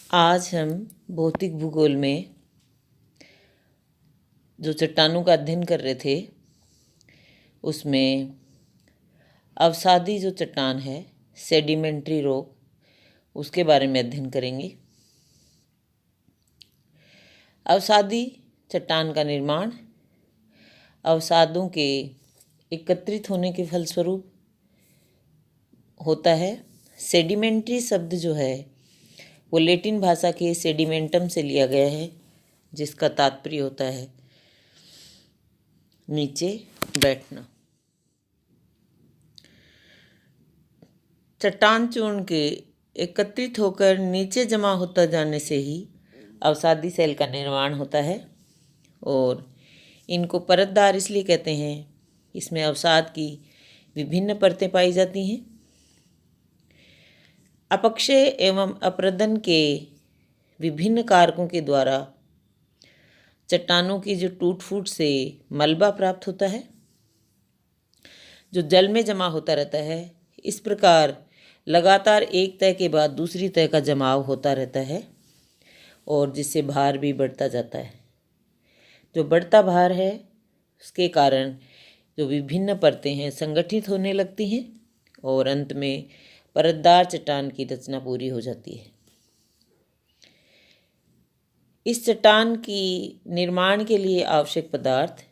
आज हम भौतिक भूगोल में जो चट्टानों का अध्ययन कर रहे थे उसमें अवसादी जो चट्टान है, सेडिमेंट्री रॉक, उसके बारे में अध्ययन करेंगे। अवसादी चट्टान का निर्माण अवसादों के एकत्रित होने के फलस्वरूप होता है। सेडिमेंट्री शब्द जो है वो लैटिन भाषा के सेडिमेंटम से लिया गया है, जिसका तात्पर्य होता है नीचे बैठना। चट्टान चूर्ण के एकत्रित होकर नीचे जमा होता जाने से ही अवसादी सेल का निर्माण होता है और इनको परतदार इसलिए कहते हैं, इसमें अवसाद की विभिन्न परतें पाई जाती हैं। अपक्षय एवं अप्रदन के विभिन्न कारकों के द्वारा चट्टानों की जो टूट फूट से मलबा प्राप्त होता है, जो जल में जमा होता रहता है। इस प्रकार लगातार एक तह के बाद दूसरी तह का जमाव होता रहता है और जिससे भार भी बढ़ता जाता है। जो बढ़ता भार है उसके कारण जो विभिन्न परतें हैं संगठित होने लगती हैं और अंत में परतदार चट्टान की रचना पूरी हो जाती है। इस चट्टान की निर्माण के लिए आवश्यक पदार्थ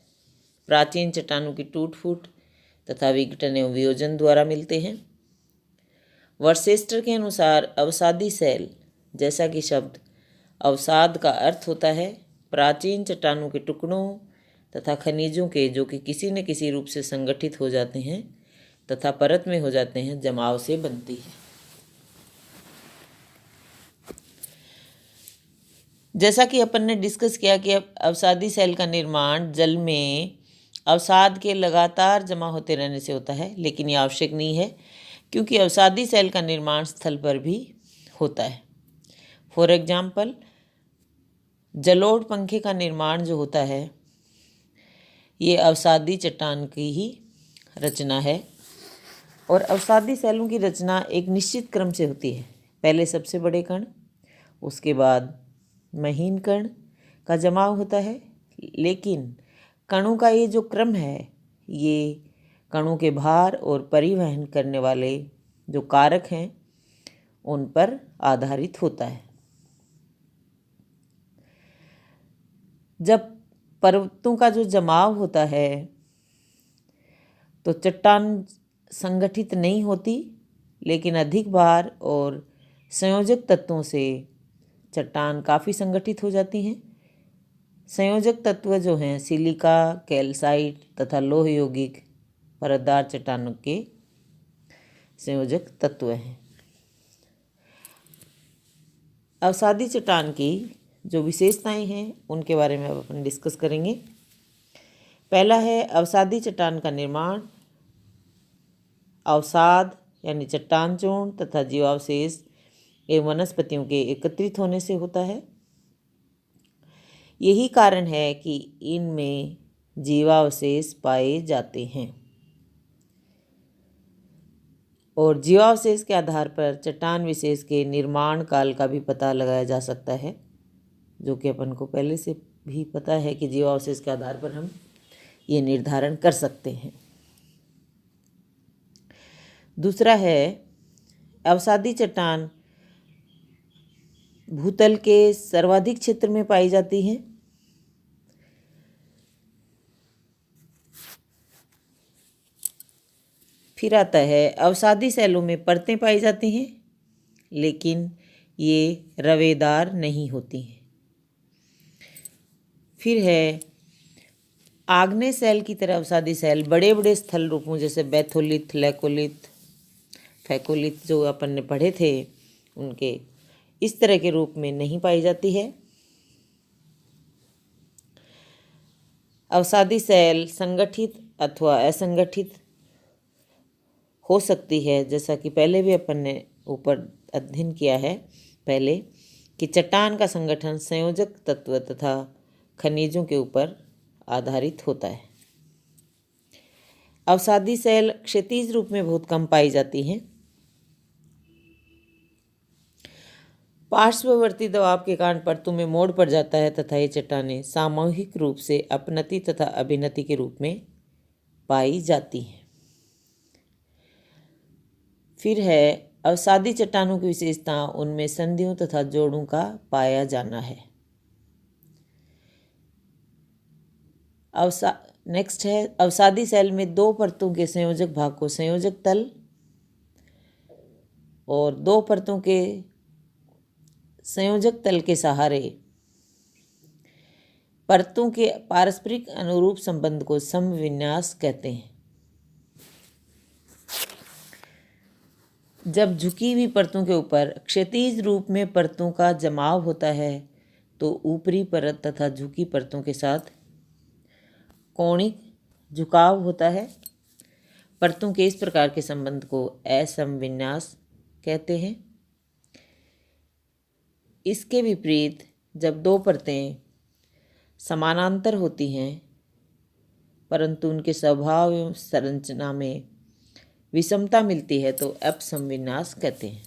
प्राचीन चट्टानों की टूट फूट तथा विघटन एवं वियोजन द्वारा मिलते हैं। वर्सेस्टर के अनुसार अवसादी सेल, जैसा कि शब्द अवसाद का अर्थ होता है प्राचीन चट्टानों के टुकड़ों तथा खनिजों के, जो कि किसी न किसी रूप से संगठित हो जाते हैं तथा परत में हो जाते हैं, जमाव से बनती है। जैसा कि अपन ने डिस्कस किया कि अवसादी सेल का निर्माण जल में अवसाद के लगातार जमा होते रहने से होता है, लेकिन ये आवश्यक नहीं है क्योंकि अवसादी सेल का निर्माण स्थल पर भी होता है। फॉर एग्जाम्पल, जलोढ़ पंखे का निर्माण जो होता है ये अवसादी चट्टान की ही रचना है और अवसादी सेलों की रचना एक निश्चित क्रम से होती है। पहले सबसे बड़े कण, उसके बाद महीन कण का जमाव होता है, लेकिन कणों का ये जो क्रम है ये कणों के भार और परिवहन करने वाले जो कारक हैं उन पर आधारित होता है। जब पर्वतों का जो जमाव होता है तो चट्टान संगठित नहीं होती, लेकिन अधिक भार और संयोजक तत्वों से चट्टान काफ़ी संगठित हो जाती हैं। संयोजक तत्व जो हैं सिलिका, कैल्साइट तथा लोह यौगिक परतदार चट्टानों के संयोजक तत्व हैं। अवसादी चट्टान की जो विशेषताएं हैं उनके बारे में अब अपन डिस्कस करेंगे। पहला है अवसादी चट्टान का निर्माण अवसाद यानी चट्टान चूर्ण तथा जीवावशेष एवं वनस्पतियों के एकत्रित होने से होता है। यही कारण है कि इनमें जीवावशेष पाए जाते हैं और जीवावशेष के आधार पर चट्टान विशेष के निर्माण काल का भी पता लगाया जा सकता है, जो कि अपन को पहले से भी पता है कि जीवावशेष के आधार पर हम ये निर्धारण कर सकते हैं। दूसरा है अवसादी चट्टान भूतल के सर्वाधिक क्षेत्र में पाई जाती हैं। फिर आता है अवसादी सेलों में परतें पाई जाती हैं, लेकिन ये रवेदार नहीं होती हैं। फिर है आग्नेय सेल की तरह अवसादी सेल बड़े बड़े स्थल रूपों जैसे बैथोलिथ, लेकोलिथ, फैकोलिथ जो अपन ने पढ़े थे उनके इस तरह के रूप में नहीं पाई जाती है। अवसादी सेल संगठित अथवा असंगठित हो सकती है, जैसा कि पहले भी अपन ने ऊपर अध्ययन किया है पहले कि चट्टान का संगठन संयोजक तत्व तथा खनिजों के ऊपर आधारित होता है। अवसादी सेल क्षैतिज रूप में बहुत कम पाई जाती हैं। पार्श्ववर्ती दबाव के कारण परतों में मोड़ पड़ जाता है तथा ये चट्टानें सामूहिक रूप से अपनति तथा अभिनति के रूप में पाई जाती हैं। फिर है अवसादी चट्टानों की विशेषता, उनमें संधियों तथा जोड़ों का पाया जाना है। नेक्स्ट है अवसादी सेल में दो परतों के संयोजक भाग को संयोजक तल और दो परतों के संयोजक तल के सहारे परतों के पारस्परिक अनुरूप संबंध को समविन्यास कहते हैं। जब झुकी हुई परतों के ऊपर क्षैतिज रूप में परतों का जमाव होता है तो ऊपरी परत तथा झुकी परतों के साथ कोणिक झुकाव होता है। परतों के इस प्रकार के संबंध को असमविन्यास कहते हैं। इसके विपरीत जब दो परतें समानांतर होती हैं परंतु उनके स्वभाव एवं संरचना में विषमता मिलती है तो अपसमविन्यास कहते हैं।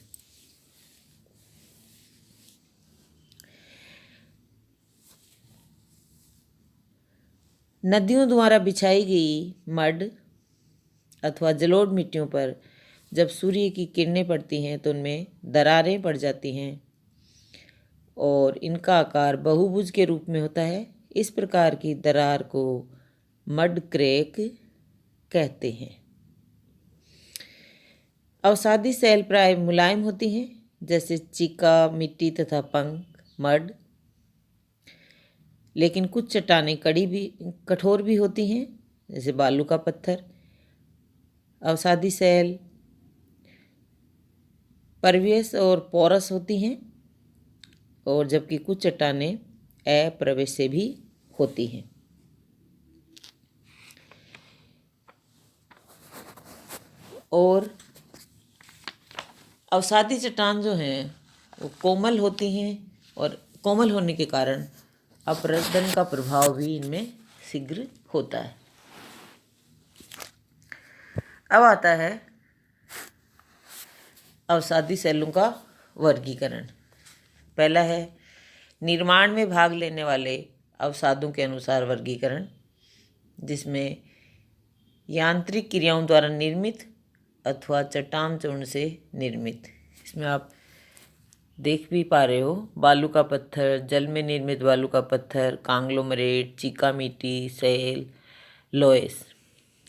नदियों द्वारा बिछाई गई मड अथवा जलोढ़ मिट्टियों पर जब सूर्य की किरणें पड़ती हैं तो उनमें दरारें पड़ जाती हैं और इनका आकार बहुभुज के रूप में होता है। इस प्रकार की दरार को मड क्रैक कहते हैं। अवसादी सेल प्राय मुलायम होती हैं जैसे चिका, मिट्टी तथा पंख, मड, लेकिन कुछ चट्टानें कठोर भी होती हैं जैसे बालू का पत्थर। अवसादी सेल परवियस और पोरस होती हैं और जबकि कुछ चट्टानें अप्रवेश्य भी होती हैं। और अवसादी चट्टान जो हैं वो कोमल होती हैं और कोमल होने के कारण अपरदन का प्रभाव भी इनमें शीघ्र होता है। अब आता है अवसादी सेलों का वर्गीकरण। पहला है निर्माण में भाग लेने वाले अवसादों के अनुसार वर्गीकरण, जिसमें यांत्रिक क्रियाओं द्वारा निर्मित अथवा चट्टान चूर्ण से निर्मित। इसमें आप देख भी पा रहे हो बालू का पत्थर, जल में निर्मित बालू का पत्थर, कांग्लोमरेट, चीका मिट्टी, सेल, लोएस।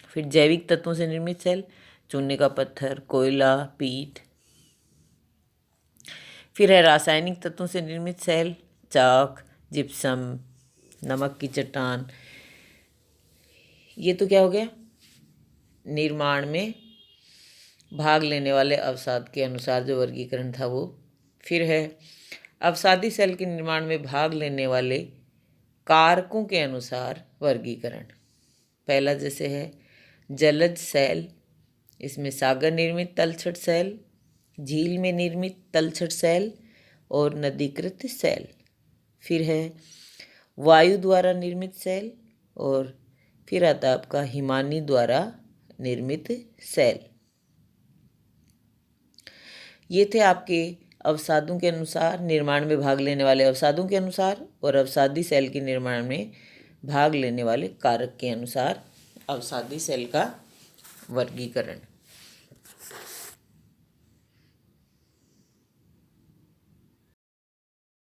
फिर जैविक तत्वों से निर्मित सेल, चूने का पत्थर, कोयला, पीट। फिर है रासायनिक तत्वों से निर्मित सेल, चाक, जिप्सम, नमक की चट्टान। ये तो क्या हो गया निर्माण में भाग लेने वाले अवसाद के अनुसार जो वर्गीकरण था वो। फिर है अवसादी सेल के निर्माण में भाग लेने वाले कारकों के अनुसार वर्गीकरण। पहला जैसे है जलज सेल, इसमें सागर निर्मित तलछट सेल, झील में निर्मित तलछट सेल और नदीकृत सेल। फिर है वायु द्वारा निर्मित सेल और फिर आता आपका हिमानी द्वारा निर्मित सेल। ये थे आपके अवसादों के अनुसार, निर्माण में भाग लेने वाले अवसादों के अनुसार और अवसादी सेल के निर्माण में भाग लेने वाले कारक के अनुसार अवसादी सेल का वर्गीकरण।